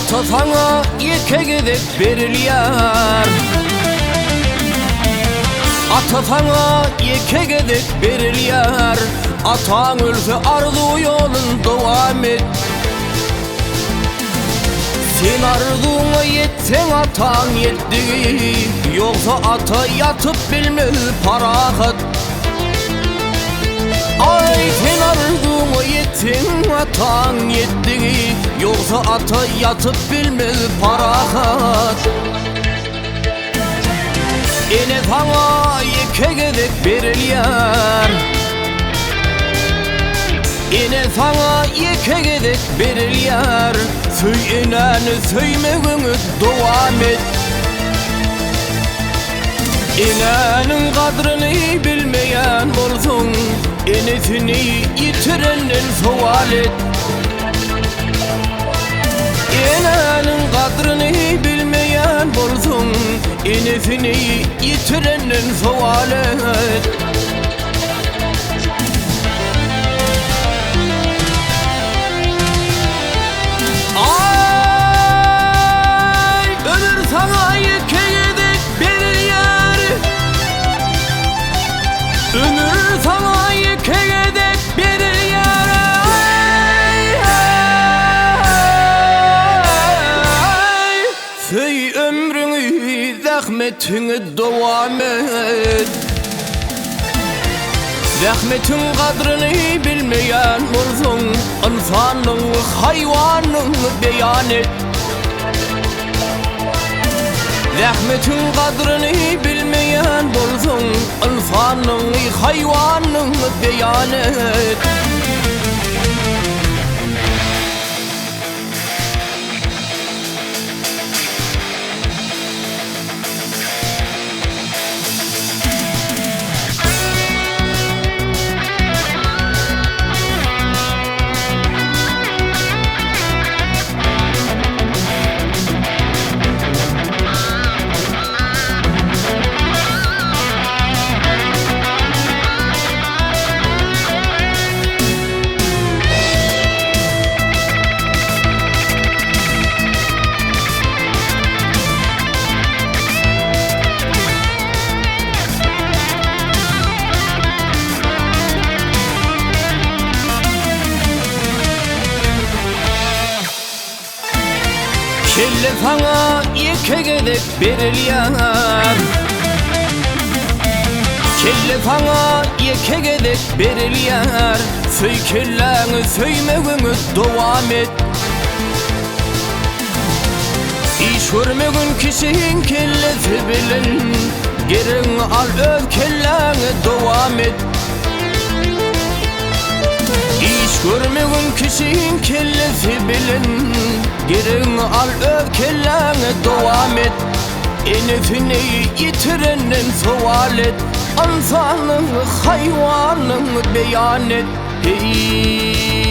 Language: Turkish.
Ata sana yeke gidip beriliyar. Ata sana yeke gidip beriliyar. Atan ölse arzu yolun devam et. Sen arzuna yetsen atan yetti. Yoksa ata yatıp bilmez parahat. Ay sen arzuna yetsen atan yetti. Yoksa ata yatıp bilmez parahat. Ene sana yeke gidip beriliyar. Ene sana yeke gidip beriliyar. Söylenen söymeğini devam et. İnenin kadrını bilmeyen olsun, enesini yitirenin sual et. İnenin kadrını bilmeyen olsun, enesini yitirenin sual et. Ömür sana yeke gidip bir yere. Söy ömrünü zahmetini devam et. Zahmetin kadrını bilmeyen olsun, insanın hayvanın beyan et. Zahmetin kadrını bilmeyen olsun, insanın hayvanın beyan et. Kelle sana yeke gidip beriliyar. Kelle sana yeke gidip beriliyar. Söy kelleni söymeğini devam et. İş görmeğin kişinin kellesi bilin. Gerin al öv kelleni devam et. İş görmeğin kişinin kellesi bilin. Gerin al öv kelleni devam et. Enesini yitirenin sual et. İnsanın hayvanın beyan et. Hey.